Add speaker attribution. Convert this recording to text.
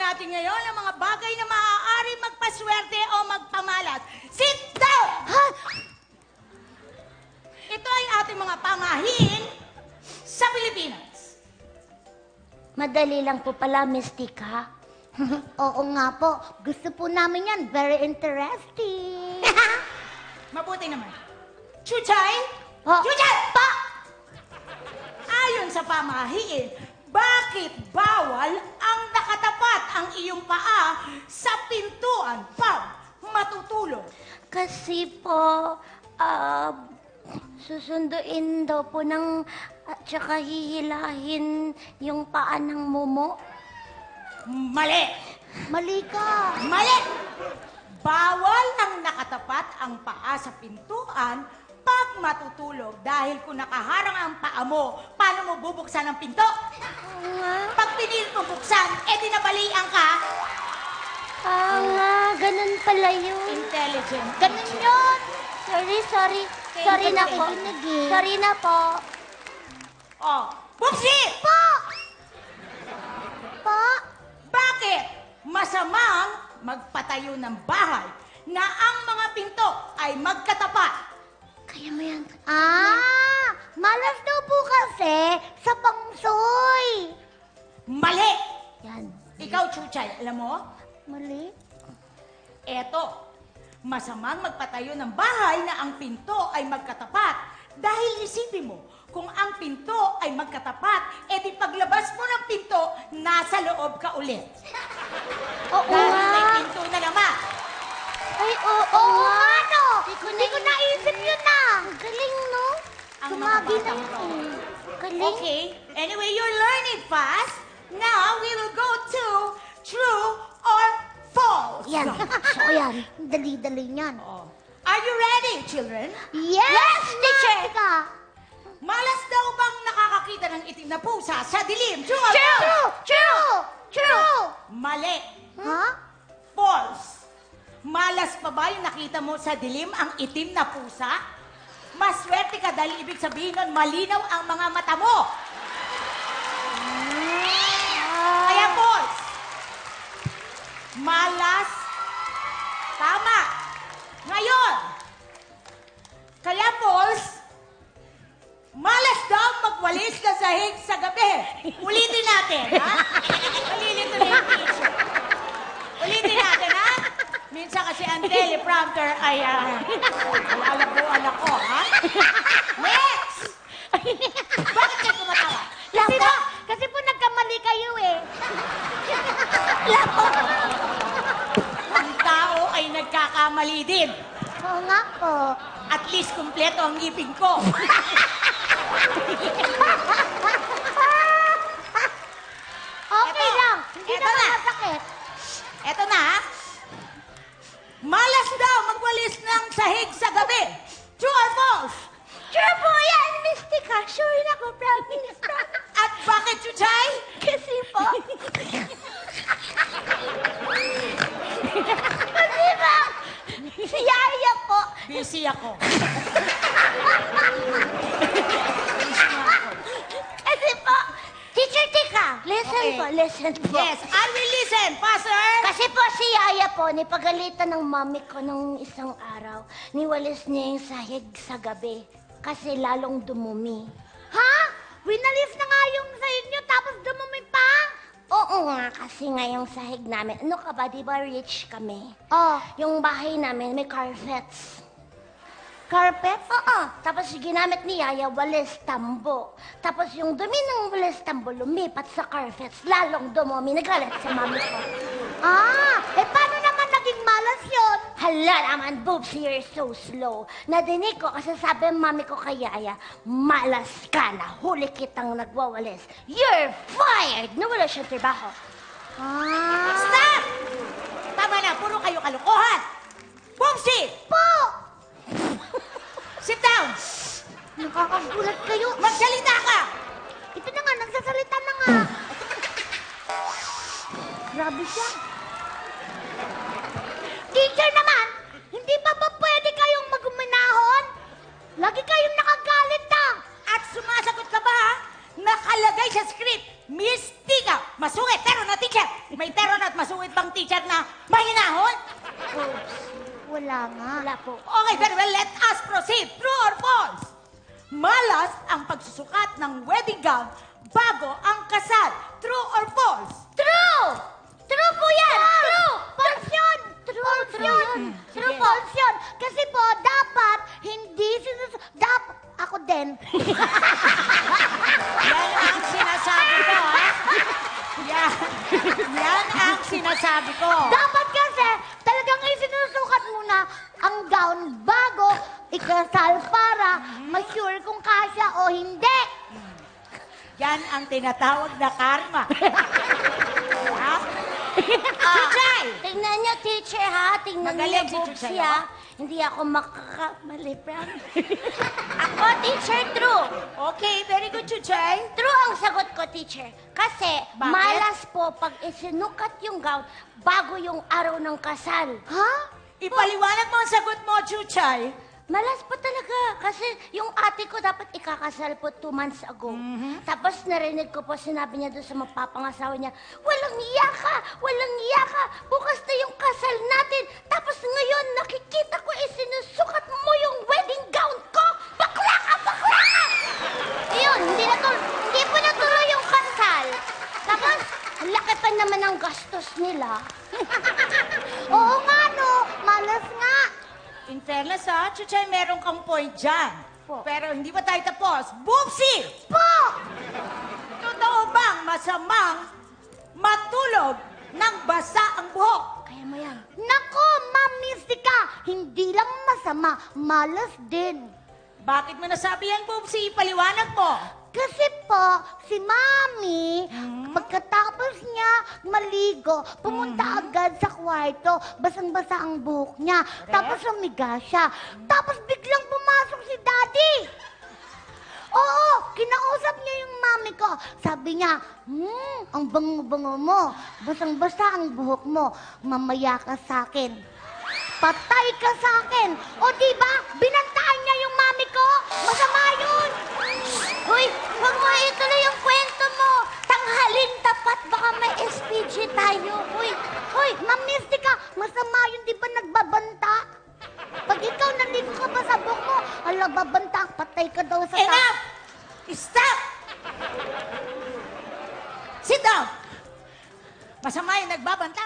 Speaker 1: natin ngayon ang mga bagay na maaari magpaswerte o magpamalas. Sit down!
Speaker 2: Ha?
Speaker 1: Ito ay ating mga pamahiin sa Pilipinas.
Speaker 2: Madali lang po pala, Mystica. Oo nga po. Gusto po namin yan. Very interesting.
Speaker 1: Mabuti naman. Chuchay?
Speaker 2: Po.
Speaker 1: Chuchay!
Speaker 2: Po.
Speaker 1: Ayon sa pamahiin, bakit bawal ang nakatapat ang iyong paa sa pintuan pag matutulog?
Speaker 2: Kasi po, susunduin daw po ng, at saka hihilahin yung paa ng mumo.
Speaker 1: Mali!
Speaker 2: Mali ka.
Speaker 1: Mali! Bawal ang nakatapat ang paa sa pintuan pag matutulog dahil kung nakaharang ang paa mo, paano mo bubuksan ang pinto?
Speaker 2: Oo nga.
Speaker 1: Pag pinilit mo buksan, edi nabalian ka.
Speaker 2: Nga, ganun pala yun.
Speaker 1: Intelligent.
Speaker 2: Ganun yun. Sorry. Sorry na po. Sorry na po.
Speaker 1: Oh, Bubsi!
Speaker 2: Po! Po?
Speaker 1: Bakit masamang magpatayo ng bahay na ang mga pinto ay magkatapat?
Speaker 2: Kaya mo yan. Malas daw po kasi sa pangsoy.
Speaker 1: Mali!
Speaker 2: Yan.
Speaker 1: Ikaw, Chuchay, alam mo?
Speaker 2: Mali.
Speaker 1: Eto, masamang magpatayo ng bahay na ang pinto ay magkatapat dahil isipin mo, kung ang pinto ay magkatapat, edi paglabas mo ng pinto, nasa loob ka ulit.
Speaker 2: Oo
Speaker 1: Dahil
Speaker 2: nga.
Speaker 1: may pinto na naman.
Speaker 2: Ay, oo nga, no. Hindi ko naisip yun na. Galing, no?
Speaker 1: Ang mga
Speaker 2: Sumagi na
Speaker 1: batang
Speaker 2: yun.
Speaker 1: to.
Speaker 2: Galing.
Speaker 1: Okay, anyway, you're learning fast. Now, we will go to true or false.
Speaker 2: Yan. So, yan. Dali-dali niyan.
Speaker 1: Oh. Are you ready, children?
Speaker 2: Yes, teacher.
Speaker 1: Malas daw bang nakakakita ng itim na pusa sa dilim? True or
Speaker 2: True.
Speaker 1: false?
Speaker 2: True. True.
Speaker 1: Mali.
Speaker 2: Ha?
Speaker 1: False. Malas pa ba yung nakita mo sa dilim ang itim na pusa? Maswerte ka dahil ibig sabihin nun, malinaw ang mga mata mo. Kaya false. Malas. Tama. Ngayon. Kaya false. Malas daw magwalis na sahig sa gabi. Ulitin natin, ha? Malilito na yung teacher. Ulitin natin, ha? Minsan kasi ang teleprompter ay, alak-buan ako, ha? Next! Bakit kayo tumatawa?
Speaker 2: Kasi po nagkamali kayo eh.
Speaker 1: Ang tao ay nagkakamali din.
Speaker 2: Oo nga po.
Speaker 1: At least kumpleto ang ngipin ko.
Speaker 2: Okay
Speaker 1: Eto.
Speaker 2: lang. Hindi
Speaker 1: Eto
Speaker 2: naman
Speaker 1: na.
Speaker 2: masakit.
Speaker 1: Eto na, ha? Malas daw magwalis ng sahig sa gabi. True or false?
Speaker 2: Sure po yan, Mystica. Sure na ko, promise.
Speaker 1: At bakit, Chuchay?
Speaker 2: Kasi po. Kasi ba? Si Yaya po.
Speaker 1: Busy ako.
Speaker 2: Kasi po. Teacher Tika, listen
Speaker 1: Okay.
Speaker 2: po, listen po.
Speaker 1: Yes, I will listen, Pastor.
Speaker 2: Kasi po si Yaya po, nipagalitan ng mami ko nung isang araw. Niwalis niya yung sahig sa gabi. Kasi lalong dumumi. Ha? Winalis na nga yung sahig niyo tapos dumumi pa? Oo nga, kasi nga yung sahig namin. Ano ka ba, di ba rich kami? Oh. Yung bahay namin may carpets. Carpet? Oo. Tapos yung ginamit ni Yaya, walis tambo. Tapos yung dumi ng walis tambo, lumipat sa carpets. Lalong dumumi. Nagalit sa mami ko. Paano naman naging malas yun? Hala naman, boobs, you're so slow. Nadinig ko kasi sabi ng mami ko kay Yaya, malas ka na, huli kitang nagwawalis. You're fired! Nawala siya trabaho.
Speaker 1: Stop! Tama na, puro kayo kalokohan. Bumsi!
Speaker 2: Po!
Speaker 1: Sit down!
Speaker 2: Nakakagulat kayo.
Speaker 1: Magsalita ka!
Speaker 2: Ito na nga, nagsasalita na nga. Grabe siya. Teacher naman, hindi pa ba pwede kayong maguminahon? Lagi kayong nakagalit na.
Speaker 1: At sumasagot ka ba, ha? Nakalagay sa script, Miss Tika, masungit, pero na teacher. May pero na at ang teacher na mahinahon?
Speaker 2: Oops, wala nga. Wala po.
Speaker 1: Okay, very well, let us proceed. True or false? Malas ang pagsusukat ng wedding gown bago ang kasal. True or false?
Speaker 2: True! True po yan! True! False yun! False yun! True,
Speaker 1: Sige.
Speaker 2: false yun! Kasi po, dapat hindi dapat ako din.
Speaker 1: Yan ang sinasabi ko, ha? Yan ang sinasabi ko.
Speaker 2: Dapat kasi talagang isinusukat muna ang gown bago ikasal para ma-sure kung kasya o hindi.
Speaker 1: Yan ang tinatawag na karma. Ha? Chuchay!
Speaker 2: Tingnan niyo, teacher, ha? Tingnan
Speaker 1: Magaling
Speaker 2: niyo,
Speaker 1: si Chuchay,
Speaker 2: Bubsy, ha? Hindi ako makakamali, Ako, teacher, true.
Speaker 1: Okay, very good, Chuchay.
Speaker 2: True ang sagot ko, teacher. Kasi
Speaker 1: Bakit?
Speaker 2: malas po pag isinukat yung gown bago yung araw ng kasal. Ha?
Speaker 1: Ipaliwanag mo ang sagot mo, Chuchay.
Speaker 2: Malas pa talaga. Kasi yung ate ko dapat ikakasal po 2 months ago. Tapos narinig ko po, sinabi niya doon sa mapapangasawa niya, walang iya ka! Walang iya ka! Bukas na yung kasal natin! Tapos ngayon, nakikita ko isinusukat mo yung wedding gown ko! Bakla ka! Bakla ka! Ayun, hindi po natuloy yung kasal. Tapos, ang laki pa naman ang gastos nila. Oo nga, no? Malas nga.
Speaker 1: In fairness, ha, Chuchay, meron kang point dyan.
Speaker 2: Po.
Speaker 1: Pero hindi pa tayo tapos. Boopsy!
Speaker 2: Po!
Speaker 1: Totoo bang masamang matulog ng basa ang buhok?
Speaker 2: Kaya mo yan. Nako, Ma'am Mystica! Hindi lang masama, malas din.
Speaker 1: Bakit mo nasabi yan, Boopsy? Ipaliwanag mo.
Speaker 2: Kasi po, si Mami, pagkatapos niya maligo, pumunta agad sa kwarto, basang-basa ang buhok niya. Tapos umiga siya. Tapos biglang pumasok si Daddy. Oo, kinausap niya yung mami ko. Sabi niya, ang bango-bango mo. Basang-basa ang buhok mo. Mamaya ka sa akin. Patay ka sa akin. O diba, binantaan niya yung mami ko. Masama yun. Hoy, huwag mo ituloy yung kwento mo. Tanghalin tapat, baka may SPG tayo. Hoy, Ma'am Mystica, masama yun, di ba nagbabanta? Pag ikaw naligo ka ba sa buhok mo, ala, babanta, patay ka daw sa
Speaker 1: Enough! Stop! Sit down! Masama yung nagbabanta.